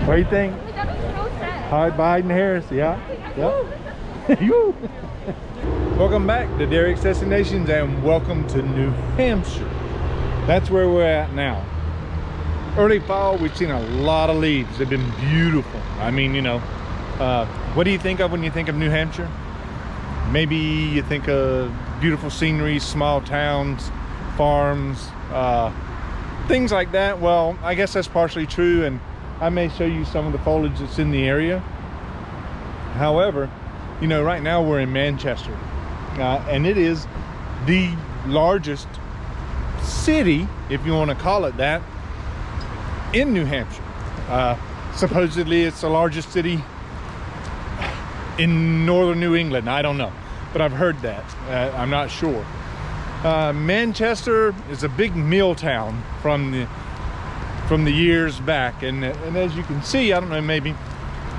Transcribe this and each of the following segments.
What do you think? Biden Harris, yeah. Welcome back to Derek's Destinations and welcome to New Hampshire. That's where we're at now. Early fall, we've seen a lot of leaves. They've been beautiful. I mean, you know, what do you think of when you think of New Hampshire? Maybe you think of beautiful scenery, small towns, farms, things like that. Well, I guess that's partially true, and I may show you some of the foliage that's in the area. However, you know, right now we're in Manchester, and it is the largest city, if you want to call it that, in New Hampshire. Supposedly it's the largest city in northern New England. I don't know, but I've heard that. I'm not sure. Manchester is a big mill town from the years back, and as you can see, I don't know, maybe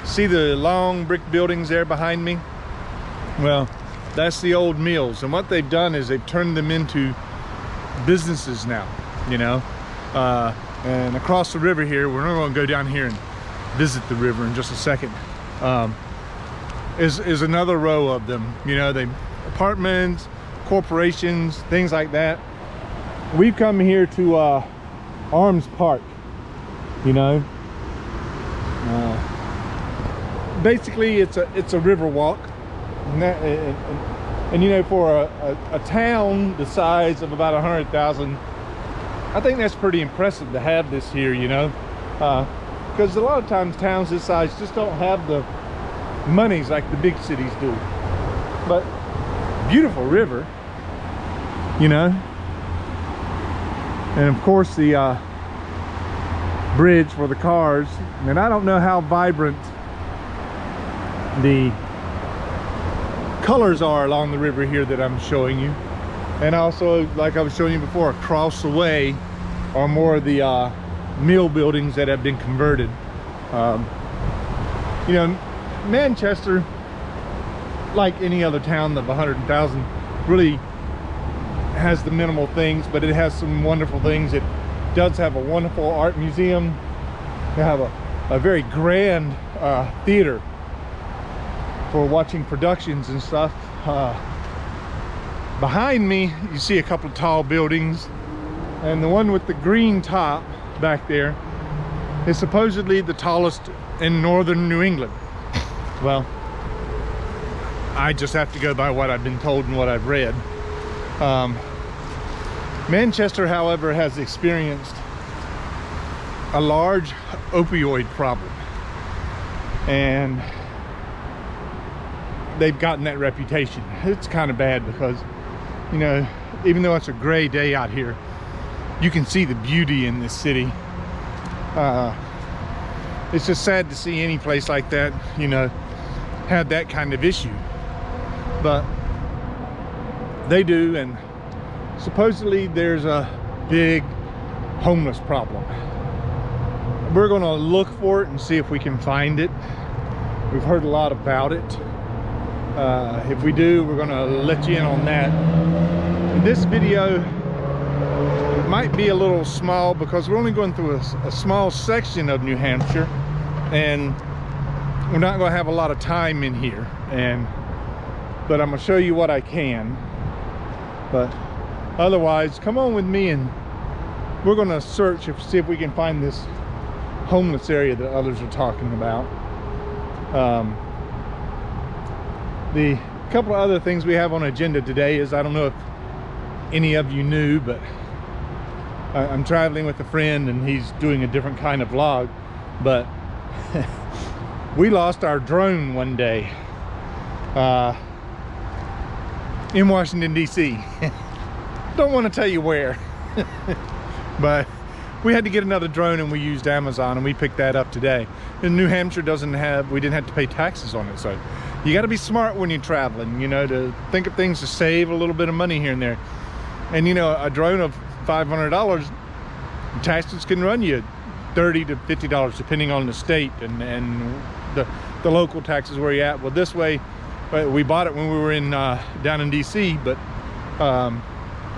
see the long brick buildings there behind me? Well, that's the old mills, and what they've done is they've turned them into businesses now, you know. And across the river here, we're not going to go down here and visit the river in just a second, is another row of them, you know. They apartments, corporations, things like that. We've come here to Arms Park, you know. Basically it's a river walk, and you know, for a town the size of about 100,000, I think that's pretty impressive to have this here, you know, because a lot of times towns this size just don't have the monies like the big cities do. But beautiful river, you know, and of course the bridge for the cars. And I don't know how vibrant the colors are along the river here that I'm showing you. And also, like I was showing you before, across the way are more of the mill buildings that have been converted. You know, Manchester, like any other town of 100,000, really has the minimal things, but it has some wonderful things. It does have a wonderful art museum. They have a very grand theater for watching productions and stuff. Behind me, you see a couple of tall buildings, and the one with the green top back there is supposedly the tallest in northern New England. Well, I just have to go by what I've been told and what I've read. Manchester, however, has experienced a large opioid problem, and they've gotten that reputation. It's kind of bad because, you know, even though it's a gray day out here, you can see the beauty in this city. It's just sad to see any place like that, you know, have that kind of issue, but they do. And supposedly there's a big homeless problem. We're going to look for it and see if we can find it. We've heard a lot about it. If we do, we're going to let you in on that. This video might be a little small because we're only going through a small section of New Hampshire, and we're not going to have a lot of time in here, but I'm going to show you what I can. But otherwise, come on with me and we're going to search and see if we can find this homeless area that others are talking about. The couple of other things we have on agenda today is, I don't know if any of you knew, but I'm traveling with a friend and he's doing a different kind of vlog, but we lost our drone one day in Washington, D.C. Don't want to tell you where, but we had to get another drone, and we used Amazon, and we picked that up today. And New Hampshire we didn't have to pay taxes on it, so you got to be smart when you're traveling, you know, to think of things to save a little bit of money here and there. And you know, a drone of $500, taxes can run you $30 to $50 depending on the state and the local taxes where you're at. Well, this way, we bought it when we were in down in DC, but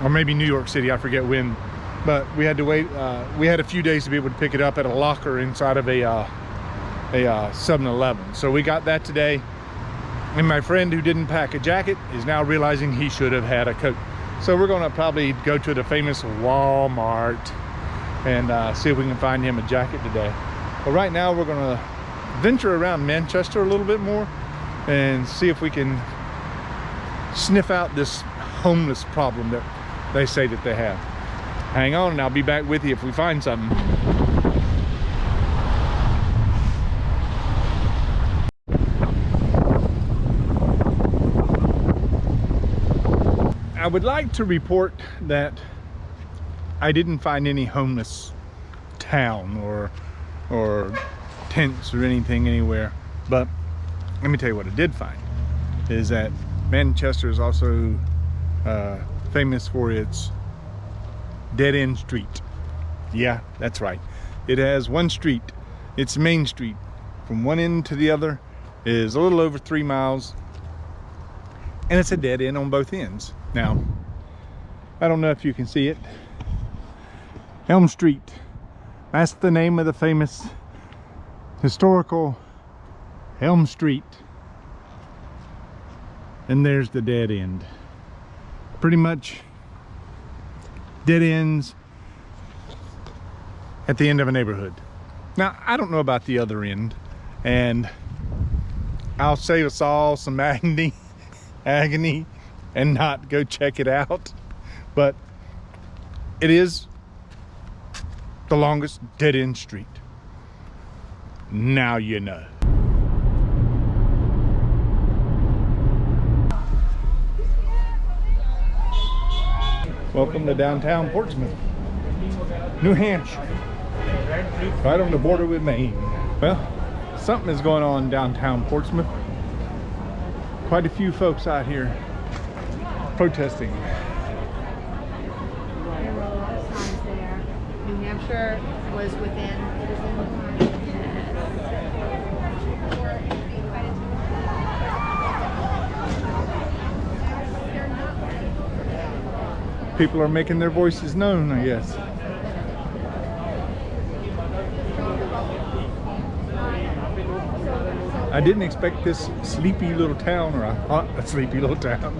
or maybe New York City, I forget when, but we had to wait. We had a few days to be able to pick it up at a locker inside of a a 7-Eleven. So we got that today. And my friend who didn't pack a jacket is now realizing he should have had a coat. So we're gonna probably go to the famous Walmart and see if we can find him a jacket today. But right now we're gonna venture around Manchester a little bit more and see if we can sniff out this homeless problem that they say that they have. Hang on and I'll be back with you if we find something. I would like to report that I didn't find any homeless town or tents or anything anywhere, but let me tell you what I did find is that Manchester is also famous for its dead-end street. Yeah, that's right. It has one street, its main street, from one end to the other is a little over 3 miles, and it's a dead end on both ends. Now, I don't know if you can see it. Elm Street. That's the name of the famous historical Elm Street. And there's the dead end. Pretty much dead ends at the end of a neighborhood. Now, I don't know about the other end, and I'll save us all some agony and not go check it out, but it is the longest dead-end street. Now you know. Welcome to downtown Portsmouth, New Hampshire, right on the border with Maine. Well, something is going on downtown Portsmouth. Quite a few folks out here protesting. There were a lot of signs there. New Hampshire was within. People are making their voices known, I guess. I didn't expect this sleepy little town, or a sleepy little town,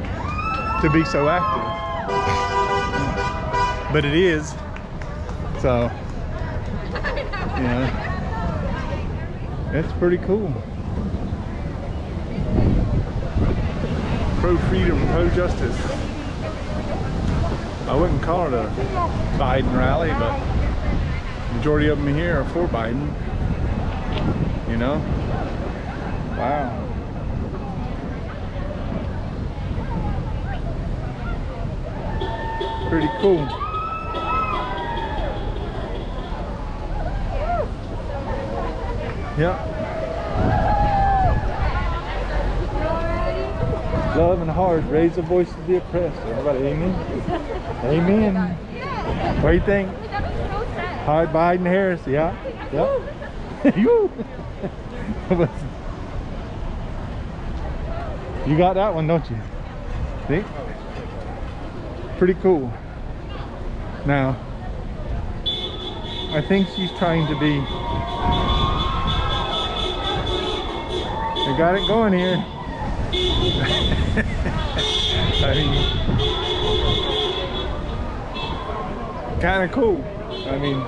to be so active, but it is. So, you know, it's pretty cool. Pro freedom, pro justice. I wouldn't call it a Biden rally, but the majority of them here are for Biden. You know? Wow. Pretty cool. Yeah. Love and hard, raise the voice of the oppressed. Everybody, amen? Amen. What do you think? Hard Biden Harris, yeah. Yeah. You. You got that one, don't you? See? Pretty cool. Now, I think she's trying to be... They got it going here. I mean, kind of cool. I mean,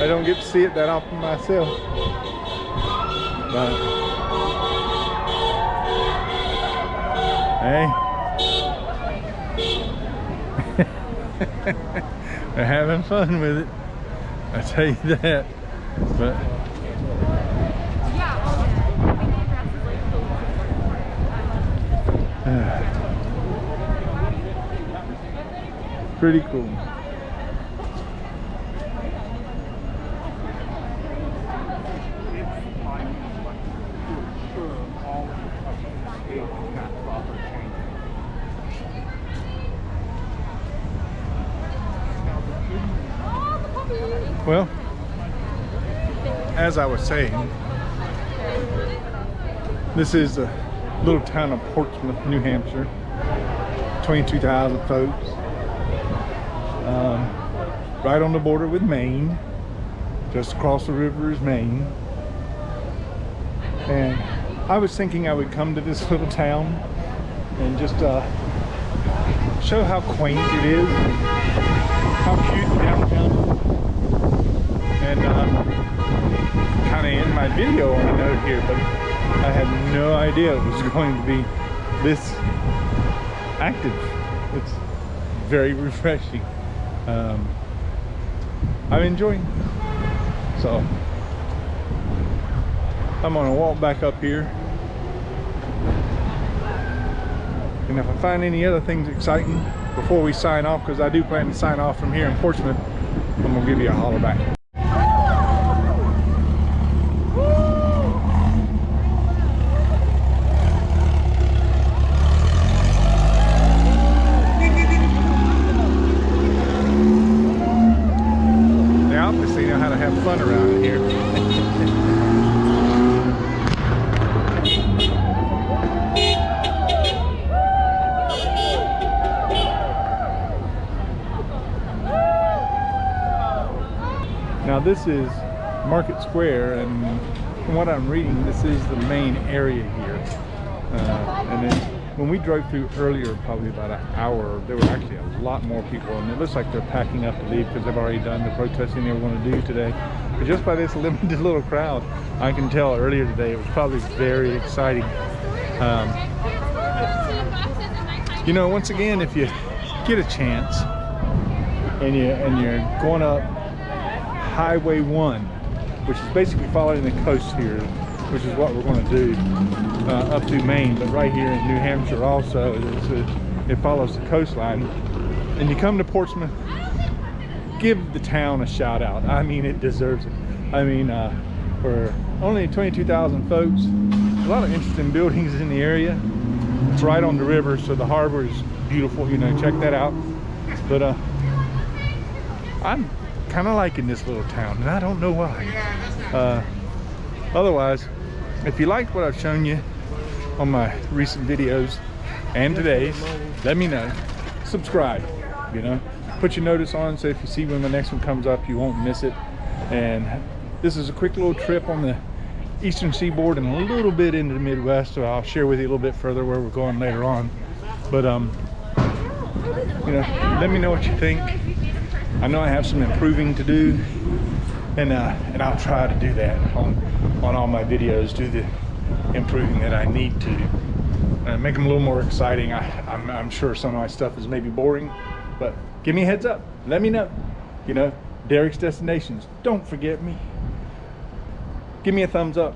I don't get to see it that often myself, but hey, they're having fun with it, I tell you that. But pretty cool. Well, as I was saying, this is a little town of Portsmouth, New Hampshire, 22,000 folks, right on the border with Maine. Just across the river is Maine. And I was thinking I would come to this little town and just show how quaint it is, how cute the downtown is, and kind of end my video on a note here, but I had no idea it was going to be this active. It's very refreshing. I'm enjoying it. So I'm gonna walk back up here, and if I find any other things exciting before we sign off, because I do plan to sign off from here in Portsmouth, I'm gonna give you a holler back. They obviously know how to have fun around here. Now this is Market Square, and from what I'm reading, this is the main area here. And then when we drove through earlier, probably about an hour, there were actually a lot more people, and it looks like they're packing up to leave because they've already done the protesting they were going to do today. But just by this limited little crowd, I can tell earlier today it was probably very exciting. You know, once again, if you get a chance and you're going up Highway 1, which is basically following the coast here, which is what we're going to do up through Maine, but right here in New Hampshire also, it follows the coastline. And you come to Portsmouth, give the town a shout out. I mean, it deserves it. I mean, for only 22,000 folks, a lot of interesting buildings in the area. It's right on the river, so the harbor is beautiful, you know, check that out. But I'm kind of liking this little town, and I don't know why. Otherwise, if you liked what I've shown you on my recent videos and today's, let me know. Subscribe, you know, put your notice on so if you see when the next one comes up, you won't miss it. And this is a quick little trip on the eastern seaboard and a little bit into the Midwest, so I'll share with you a little bit further where we're going later on. But you know, let me know what you think. I know I have some improving to do, and I'll try to do that on all my videos, do the improving that I need to, make them a little more exciting. I'm sure some of my stuff is maybe boring, but give me a heads up, let me know. You know, Derek's Destinations, don't forget me. Give me a thumbs up,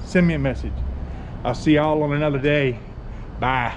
send me a message. I'll see y'all on another day. Bye.